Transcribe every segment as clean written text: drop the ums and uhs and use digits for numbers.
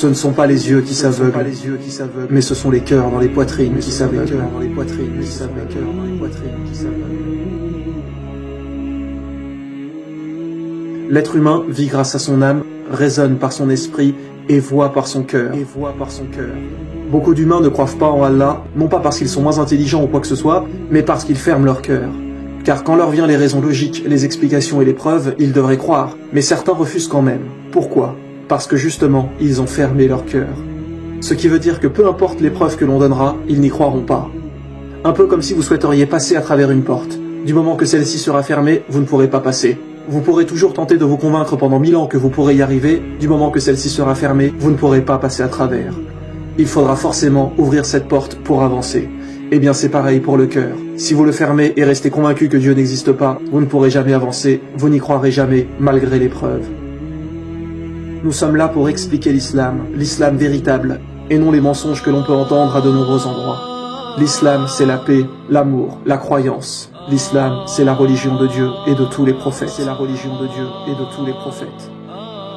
Ce ne sont pas les yeux qui s'aveuglent, mais ce sont les cœurs dans les poitrines qui s'aveuglent. L'être humain vit grâce à son âme, raisonne par son esprit et voit par son cœur. Beaucoup d'humains ne croient pas en Allah, non pas parce qu'ils sont moins intelligents ou quoi que ce soit, mais parce qu'ils ferment leur cœur. Car quand leur viennent les raisons logiques, les explications et les preuves, ils devraient croire. Mais certains refusent quand même. Pourquoi ? Parce que justement, ils ont fermé leur cœur. Ce qui veut dire que peu importe les preuves que l'on donnera, ils n'y croiront pas. Un peu comme si vous souhaiteriez passer à travers une porte. Du moment que celle-ci sera fermée, vous ne pourrez pas passer. Vous pourrez toujours tenter de vous convaincre pendant 1000 ans que vous pourrez y arriver, du moment que celle-ci sera fermée, vous ne pourrez pas passer à travers. Il faudra forcément ouvrir cette porte pour avancer. Eh bien c'est pareil pour le cœur. Si vous le fermez et restez convaincu que Dieu n'existe pas, vous ne pourrez jamais avancer, vous n'y croirez jamais, malgré les preuves. Nous sommes là pour expliquer l'islam véritable, et non les mensonges que l'on peut entendre à de nombreux endroits. L'islam, c'est la paix, l'amour, la croyance. L'islam, c'est la religion de Dieu et de tous les prophètes.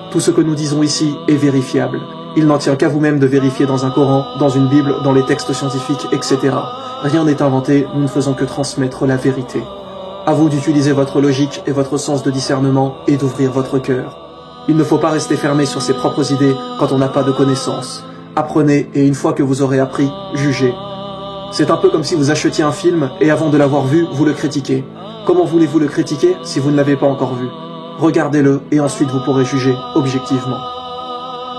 Tout ce que nous disons ici est vérifiable. Il n'en tient qu'à vous-même de vérifier dans un Coran, dans une Bible, dans les textes scientifiques, etc. Rien n'est inventé, nous ne faisons que transmettre la vérité. À vous d'utiliser votre logique et votre sens de discernement et d'ouvrir votre cœur. Il ne faut pas rester fermé sur ses propres idées quand on n'a pas de connaissances. Apprenez et une fois que vous aurez appris, jugez. C'est un peu comme si vous achetiez un film et avant de l'avoir vu, vous le critiquez. Comment voulez-vous le critiquer si vous ne l'avez pas encore vu ? Regardez-le et ensuite vous pourrez juger objectivement.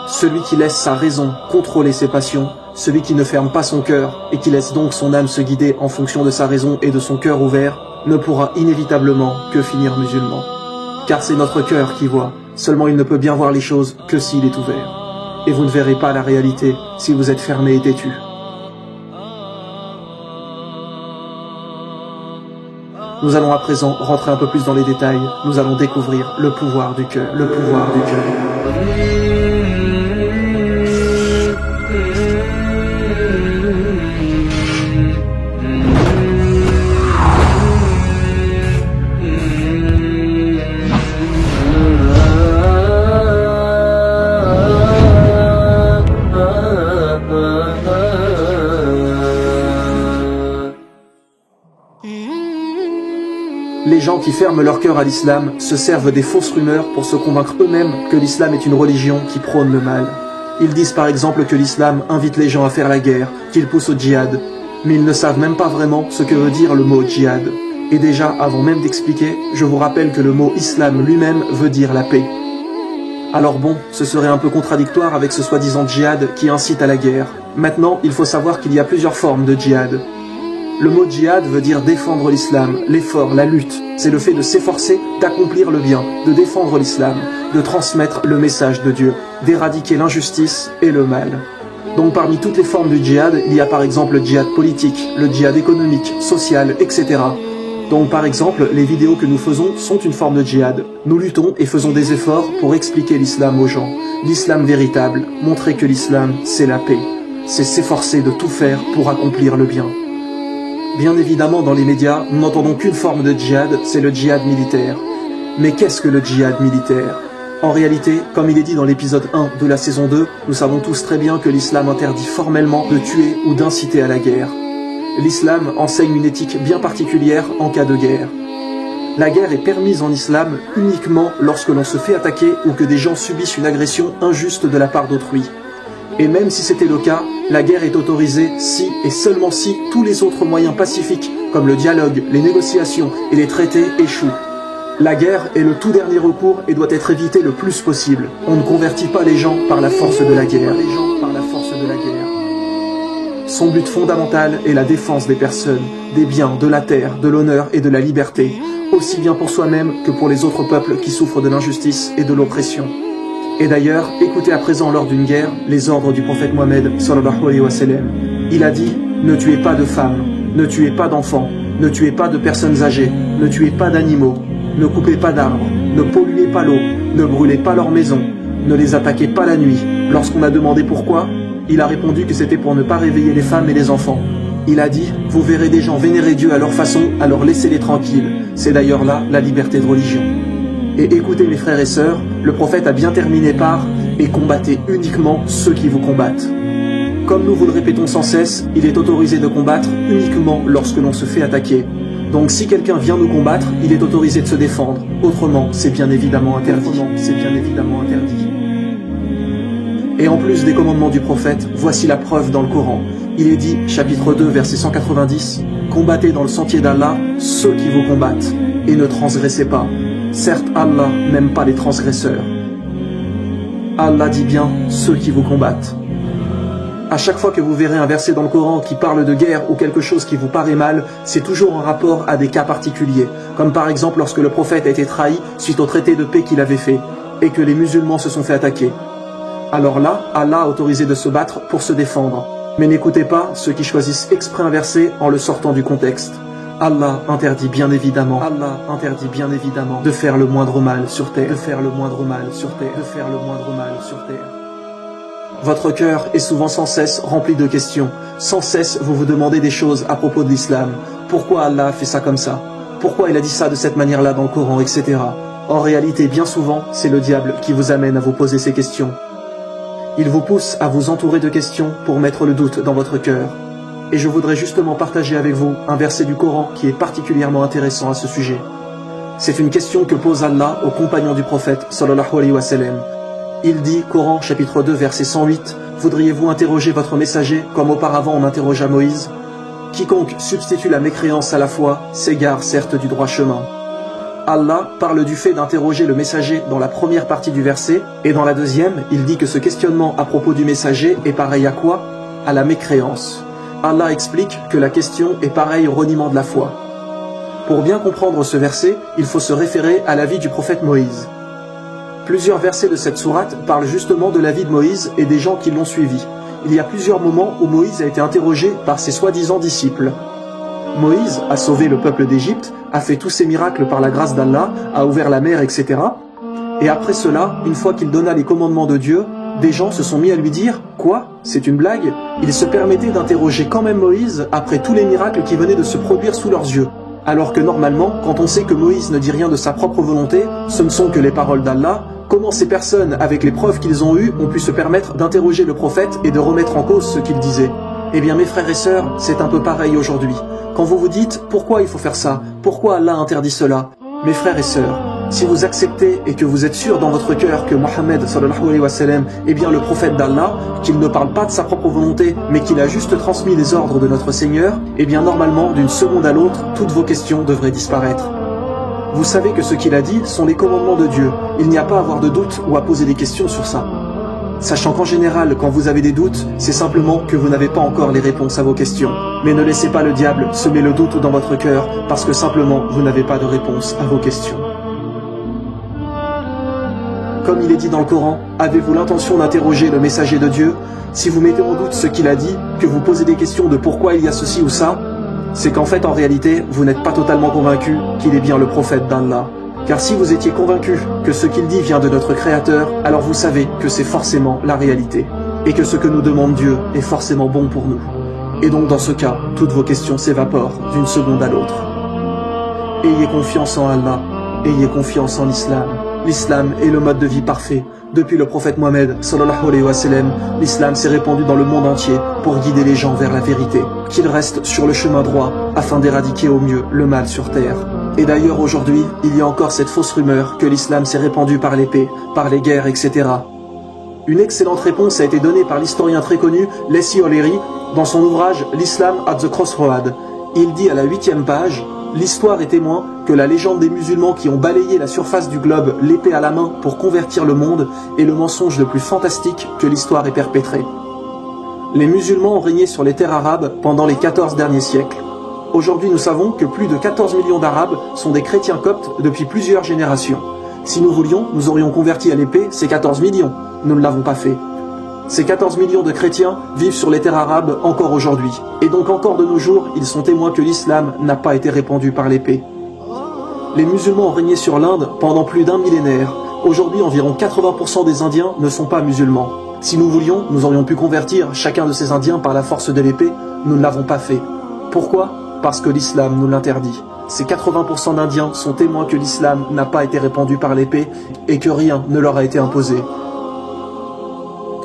Celui qui laisse sa raison contrôler ses passions, celui qui ne ferme pas son cœur et qui laisse donc son âme se guider en fonction de sa raison et de son cœur ouvert, ne pourra inévitablement que finir musulman. Car c'est notre cœur qui voit, seulement il ne peut bien voir les choses que s'il est ouvert. Et vous ne verrez pas la réalité si vous êtes fermé et têtu. Nous allons à présent rentrer un peu plus dans les détails. Nous allons découvrir le pouvoir du cœur. Les gens qui ferment leur cœur à l'islam se servent des fausses rumeurs pour se convaincre eux-mêmes que l'islam est une religion qui prône le mal. Ils disent par exemple que l'islam invite les gens à faire la guerre, qu'il pousse au djihad, mais ils ne savent même pas vraiment ce que veut dire le mot djihad. Et déjà, avant même d'expliquer, je vous rappelle que le mot islam lui-même veut dire la paix. Alors bon, ce serait un peu contradictoire avec ce soi-disant djihad qui incite à la guerre. Maintenant, il faut savoir qu'il y a plusieurs formes de djihad. Le mot djihad veut dire défendre l'islam, l'effort, la lutte. C'est le fait de s'efforcer d'accomplir le bien, de défendre l'islam, de transmettre le message de Dieu, d'éradiquer l'injustice et le mal. Donc parmi toutes les formes du djihad, il y a par exemple le djihad politique, le djihad économique, social, etc. Donc par exemple, les vidéos que nous faisons sont une forme de djihad. Nous luttons et faisons des efforts pour expliquer l'islam aux gens. L'islam véritable, montrer que l'islam, c'est la paix. C'est s'efforcer de tout faire pour accomplir le bien. Bien évidemment, dans les médias, nous n'entendons qu'une forme de djihad, c'est le djihad militaire. Mais qu'est-ce que le djihad militaire ? En réalité, comme il est dit dans l'épisode 1 de la saison 2, nous savons tous très bien que l'islam interdit formellement de tuer ou d'inciter à la guerre. L'islam enseigne une éthique bien particulière en cas de guerre. La guerre est permise en islam uniquement lorsque l'on se fait attaquer ou que des gens subissent une agression injuste de la part d'autrui. Et même si c'était le cas, la guerre est autorisée si et seulement si tous les autres moyens pacifiques, comme le dialogue, les négociations et les traités, échouent. La guerre est le tout dernier recours et doit être évitée le plus possible. On ne convertit pas les gens par la force de la guerre. Son but fondamental est la défense des personnes, des biens, de la terre, de l'honneur et de la liberté, aussi bien pour soi-même que pour les autres peuples qui souffrent de l'injustice et de l'oppression. Et d'ailleurs, écoutez à présent lors d'une guerre les ordres du prophète Mohammed sallallahu alayhi wa sallam. Il a dit « Ne tuez pas de femmes, ne tuez pas d'enfants, ne tuez pas de personnes âgées, ne tuez pas d'animaux, ne coupez pas d'arbres, ne polluez pas l'eau, ne brûlez pas leurs maisons, ne les attaquez pas la nuit. » Lorsqu'on a demandé pourquoi, il a répondu que c'était pour ne pas réveiller les femmes et les enfants. Il a dit « Vous verrez des gens vénérer Dieu à leur façon, alors laissez-les tranquilles. » C'est d'ailleurs là la liberté de religion. Et écoutez mes frères et sœurs, le prophète a bien terminé par « et combattez uniquement ceux qui vous combattent. Comme nous vous le répétons sans cesse, il est autorisé de combattre uniquement lorsque l'on se fait attaquer. Donc si quelqu'un vient nous combattre, il est autorisé de se défendre. Autrement, c'est bien évidemment interdit. Et en plus des commandements du prophète, voici la preuve dans le Coran. Il est dit, chapitre 2, verset 190, « Combattez dans le sentier d'Allah ceux qui vous combattent, et ne transgressez pas. Certes, Allah n'aime pas les transgresseurs. » Allah dit bien « ceux qui vous combattent ». À chaque fois que vous verrez un verset dans le Coran qui parle de guerre ou quelque chose qui vous paraît mal, c'est toujours en rapport à des cas particuliers, comme par exemple lorsque le prophète a été trahi suite au traité de paix qu'il avait fait, et que les musulmans se sont fait attaquer. Alors là, Allah a autorisé de se battre pour se défendre. Mais n'écoutez pas ceux qui choisissent exprès un verset en le sortant du contexte. Allah interdit bien évidemment de faire le moindre mal sur terre, Votre cœur est souvent sans cesse rempli de questions. Sans cesse, vous vous demandez des choses à propos de l'islam. Pourquoi Allah a fait ça comme ça? Pourquoi il a dit ça de cette manière-là dans le Coran, etc. En réalité, bien souvent, c'est le diable qui vous amène à vous poser ces questions. Il vous pousse à vous entourer de questions pour mettre le doute dans votre cœur. Et je voudrais justement partager avec vous un verset du Coran qui est particulièrement intéressant à ce sujet. C'est une question que pose Allah aux compagnons du prophète, sallallahu alayhi wa sallam. Il dit, Coran chapitre 2 verset 108, « Voudriez-vous interroger votre messager comme auparavant on interrogea Moïse? Quiconque substitue la mécréance à la foi s'égare certes du droit chemin. » Allah parle du fait d'interroger le messager dans la première partie du verset, et dans la deuxième, il dit que ce questionnement à propos du messager est pareil à quoi? À la mécréance. Allah explique que la question est pareille au reniement de la foi. Pour bien comprendre ce verset, il faut se référer à la vie du prophète Moïse. Plusieurs versets de cette sourate parlent justement de la vie de Moïse et des gens qui l'ont suivi. Il y a plusieurs moments où Moïse a été interrogé par ses soi-disant disciples. Moïse a sauvé le peuple d'Égypte, a fait tous ses miracles par la grâce d'Allah, a ouvert la mer, etc. Et après cela, une fois qu'il donna les commandements de Dieu, des gens se sont mis à lui dire « Quoi? C'est une blague ?» Ils se permettaient d'interroger quand même Moïse après tous les miracles qui venaient de se produire sous leurs yeux. Alors que normalement, quand on sait que Moïse ne dit rien de sa propre volonté, ce ne sont que les paroles d'Allah, comment ces personnes, avec les preuves qu'ils ont eues, ont pu se permettre d'interroger le prophète et de remettre en cause ce qu'il disait? Eh bien mes frères et sœurs, c'est un peu pareil aujourd'hui. Quand vous vous dites « Pourquoi il faut faire ça? Pourquoi Allah interdit cela ?» Mes frères et sœurs, si vous acceptez et que vous êtes sûr dans votre cœur que Mohammed sallallahu alayhi wa sallam est bien le prophète d'Allah, qu'il ne parle pas de sa propre volonté, mais qu'il a juste transmis les ordres de notre Seigneur, eh bien normalement, d'une seconde à l'autre, toutes vos questions devraient disparaître. Vous savez que ce qu'il a dit sont les commandements de Dieu. Il n'y a pas à avoir de doute ou à poser des questions sur ça. Sachant qu'en général, quand vous avez des doutes, c'est simplement que vous n'avez pas encore les réponses à vos questions. Mais ne laissez pas le diable semer le doute dans votre cœur, parce que simplement, vous n'avez pas de réponse à vos questions. Comme il est dit dans le Coran, avez-vous l'intention d'interroger le messager de Dieu? Si vous mettez en doute ce qu'il a dit, que vous posez des questions de pourquoi il y a ceci ou ça, c'est qu'en fait, en réalité, vous n'êtes pas totalement convaincu qu'il est bien le prophète d'Allah. Car si vous étiez convaincu que ce qu'il dit vient de notre Créateur, alors vous savez que c'est forcément la réalité, et que ce que nous demande Dieu est forcément bon pour nous. Et donc dans ce cas, toutes vos questions s'évaporent d'une seconde à l'autre. Ayez confiance en Allah, ayez confiance en l'islam. L'islam est le mode de vie parfait. Depuis le prophète Mohammed sallallahu alayhi wa sallam, l'islam s'est répandu dans le monde entier pour guider les gens vers la vérité, qu'ils restent sur le chemin droit afin d'éradiquer au mieux le mal sur terre. Et d'ailleurs aujourd'hui, il y a encore cette fausse rumeur que l'islam s'est répandu par l'épée, par les guerres, etc. Une excellente réponse a été donnée par l'historien très connu Leslie O'Leary dans son ouvrage L'Islam at the Crossroad. Il dit à la 8e page: l'histoire est témoin que la légende des musulmans qui ont balayé la surface du globe l'épée à la main pour convertir le monde est le mensonge le plus fantastique que l'histoire ait perpétré. Les musulmans ont régné sur les terres arabes pendant les 14 derniers siècles. Aujourd'hui, nous savons que plus de 14 millions d'Arabes sont des chrétiens coptes depuis plusieurs générations. Si nous voulions, nous aurions converti à l'épée ces 14 millions. Nous ne l'avons pas fait. Ces 14 millions de chrétiens vivent sur les terres arabes encore aujourd'hui. Et donc encore de nos jours, ils sont témoins que l'islam n'a pas été répandu par l'épée. Les musulmans ont régné sur l'Inde pendant plus d'un millénaire. Aujourd'hui, environ 80% des Indiens ne sont pas musulmans. Si nous voulions, nous aurions pu convertir chacun de ces Indiens par la force de l'épée. Nous ne l'avons pas fait. Pourquoi ? Parce que l'islam nous l'interdit. Ces 80% d'Indiens sont témoins que l'islam n'a pas été répandu par l'épée et que rien ne leur a été imposé.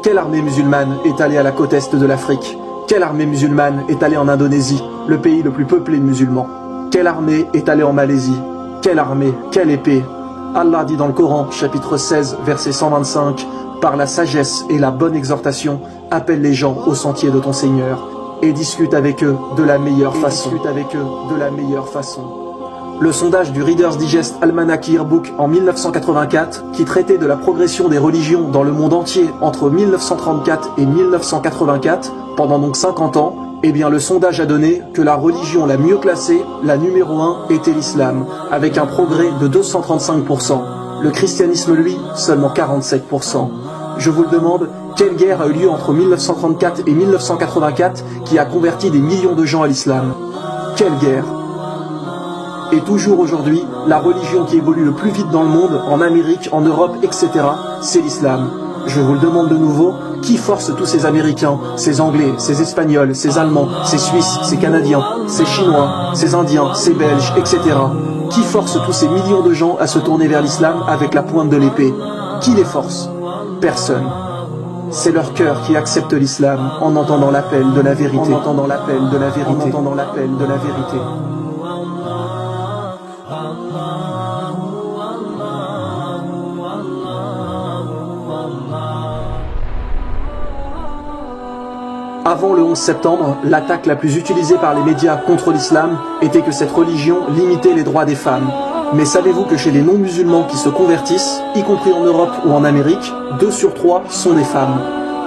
Quelle armée musulmane est allée à la côte est de l'Afrique? Quelle armée musulmane est allée en Indonésie, le pays le plus peuplé de musulmans? Quelle armée est allée en Malaisie? Quelle armée? Quelle épée? Allah dit dans le Coran, chapitre 16, verset 125, « Par la sagesse et la bonne exhortation, appelle les gens au sentier de ton Seigneur et discute avec eux de la meilleure façon. » Le sondage du Reader's Digest Almanac Yearbook en 1984, qui traitait de la progression des religions dans le monde entier entre 1934 et 1984, pendant donc 50 ans, eh bien le sondage a donné que la religion la mieux classée, la numéro 1, était l'islam, avec un progrès de 235%. Le christianisme, lui, seulement 47%. Je vous le demande, quelle guerre a eu lieu entre 1934 et 1984 qui a converti des millions de gens à l'islam? Quelle guerre? Et toujours aujourd'hui, la religion qui évolue le plus vite dans le monde, en Amérique, en Europe, etc., c'est l'islam. Je vous le demande de nouveau, qui force tous ces Américains, ces Anglais, ces Espagnols, ces Allemands, ces Suisses, ces Canadiens, ces Chinois, ces Indiens, ces Belges, etc. Qui force tous ces millions de gens à se tourner vers l'islam avec la pointe de l'épée? Qui les force? Personne. C'est leur cœur qui accepte l'islam en entendant l'appel de la vérité. Avant le 11 septembre, l'attaque la plus utilisée par les médias contre l'islam était que cette religion limitait les droits des femmes. Mais savez-vous que chez les non-musulmans qui se convertissent, y compris en Europe ou en Amérique, 2 sur 3 sont des femmes.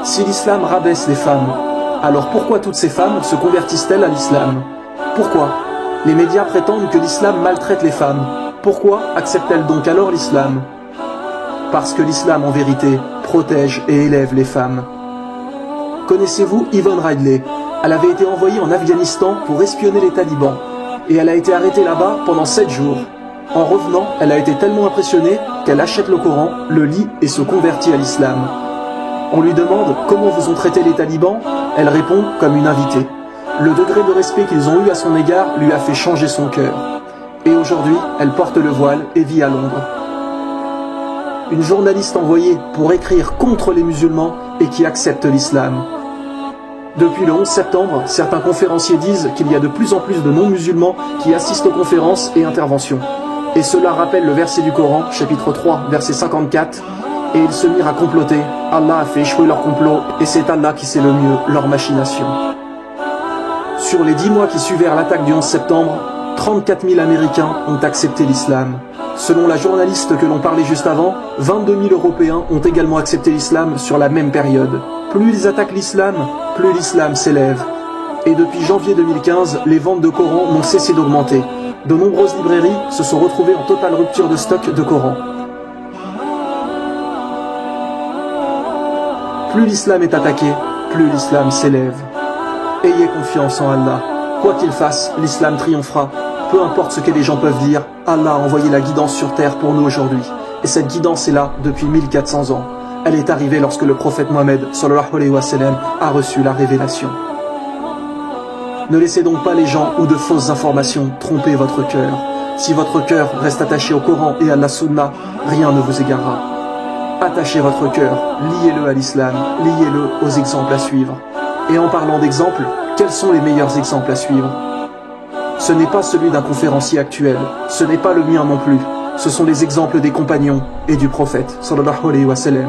Si l'islam rabaisse les femmes, alors pourquoi toutes ces femmes se convertissent-elles à l'islam? Pourquoi? Les médias prétendent que l'islam maltraite les femmes. Pourquoi acceptent-elles donc alors l'islam? Parce que l'islam en vérité protège et élève les femmes. Connaissez-vous Yvonne Ridley? Elle avait été envoyée en Afghanistan pour espionner les talibans. Et elle a été arrêtée là-bas pendant 7 jours. En revenant, elle a été tellement impressionnée qu'elle achète le Coran, le lit et se convertit à l'islam. On lui demande comment vous ont traité les talibans. Elle répond comme une invitée. Le degré de respect qu'ils ont eu à son égard lui a fait changer son cœur. Et aujourd'hui, elle porte le voile et vit à Londres. Une journaliste envoyée pour écrire contre les musulmans et qui accepte l'islam. Depuis le 11 septembre, certains conférenciers disent qu'il y a de plus en plus de non-musulmans qui assistent aux conférences et interventions. Et cela rappelle le verset du Coran, chapitre 3, verset 54, « Et ils se mirent à comploter, Allah a fait échouer leur complot, et c'est Allah qui sait le mieux leur machination. » Sur les 10 mois qui suivirent l'attaque du 11 septembre, 34 000 Américains ont accepté l'islam. Selon la journaliste que l'on parlait juste avant, 22 000 Européens ont également accepté l'islam sur la même période. Plus ils attaquent l'islam, plus l'islam s'élève. Et depuis janvier 2015, les ventes de Coran n'ont cessé d'augmenter. De nombreuses librairies se sont retrouvées en totale rupture de stock de Coran. Plus l'islam est attaqué, plus l'islam s'élève. Ayez confiance en Allah. Quoi qu'il fasse, l'islam triomphera. Peu importe ce que les gens peuvent dire, Allah a envoyé la guidance sur terre pour nous aujourd'hui. Et cette guidance est là depuis 1400 ans. Elle est arrivée lorsque le prophète Mohammed sallallahu alayhi wa sallam a reçu la révélation. Ne laissez donc pas les gens ou de fausses informations tromper votre cœur. Si votre cœur reste attaché au Coran et à la Sunna, rien ne vous égarera. Attachez votre cœur, liez-le à l'islam, liez-le aux exemples à suivre. Et en parlant d'exemples, quels sont les meilleurs exemples à suivre? Ce n'est pas celui d'un conférencier actuel, ce n'est pas le mien non plus. Ce sont les exemples des compagnons et du prophète sallallahu alayhi wa sallam.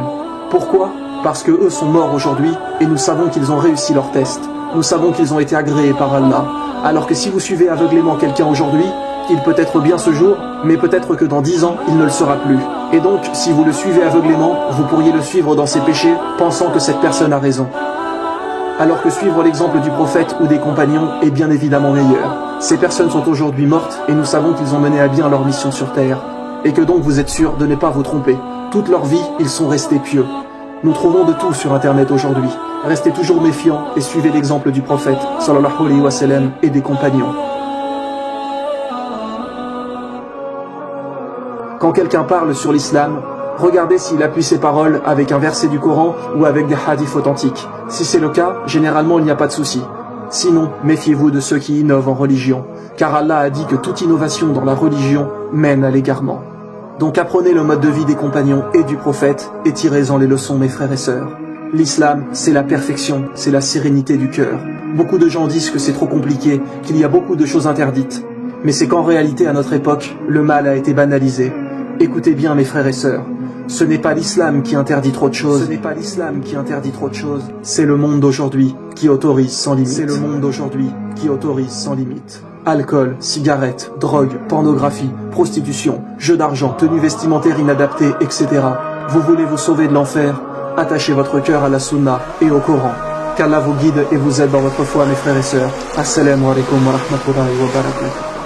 Pourquoi? Parce que eux sont morts aujourd'hui et nous savons qu'ils ont réussi leur test. Nous savons qu'ils ont été agréés par Allah. Alors que si vous suivez aveuglément quelqu'un aujourd'hui, il peut être bien ce jour, mais peut-être que dans 10 ans, il ne le sera plus. Et donc, si vous le suivez aveuglément, vous pourriez le suivre dans ses péchés, pensant que cette personne a raison. Alors que suivre l'exemple du prophète ou des compagnons est bien évidemment meilleur. Ces personnes sont aujourd'hui mortes et nous savons qu'ils ont mené à bien leur mission sur terre. Et que donc vous êtes sûr de ne pas vous tromper. Toute leur vie, ils sont restés pieux. Nous trouvons de tout sur internet aujourd'hui. Restez toujours méfiants et suivez l'exemple du prophète sallallahu alayhi wa sallam et des compagnons. Quand quelqu'un parle sur l'islam, regardez s'il appuie ses paroles avec un verset du Coran ou avec des hadiths authentiques. Si c'est le cas, généralement il n'y a pas de souci. Sinon, méfiez-vous de ceux qui innovent en religion, car Allah a dit que toute innovation dans la religion mène à l'égarement. Donc apprenez le mode de vie des compagnons et du prophète et tirez-en les leçons mes frères et sœurs. L'islam, c'est la perfection, c'est la sérénité du cœur. Beaucoup de gens disent que c'est trop compliqué, qu'il y a beaucoup de choses interdites. Mais c'est qu'en réalité, à notre époque, le mal a été banalisé. Écoutez bien mes frères et sœurs, ce n'est pas l'islam qui interdit trop de choses. Ce n'est pas l'islam qui interdit trop de choses. C'est le monde d'aujourd'hui qui autorise sans limite. C'est le monde d'aujourd'hui qui autorise sans limite. Alcool, cigarettes, drogue, pornographie, prostitution, jeux d'argent, tenues vestimentaires inadaptées, etc. Vous voulez vous sauver de l'enfer? Attachez votre cœur à la sunna et au Coran. Qu'Allah vous guide et vous aide dans votre foi, mes frères et sœurs. Assalamu alaikum wa rahmatullahi wa barakatuh.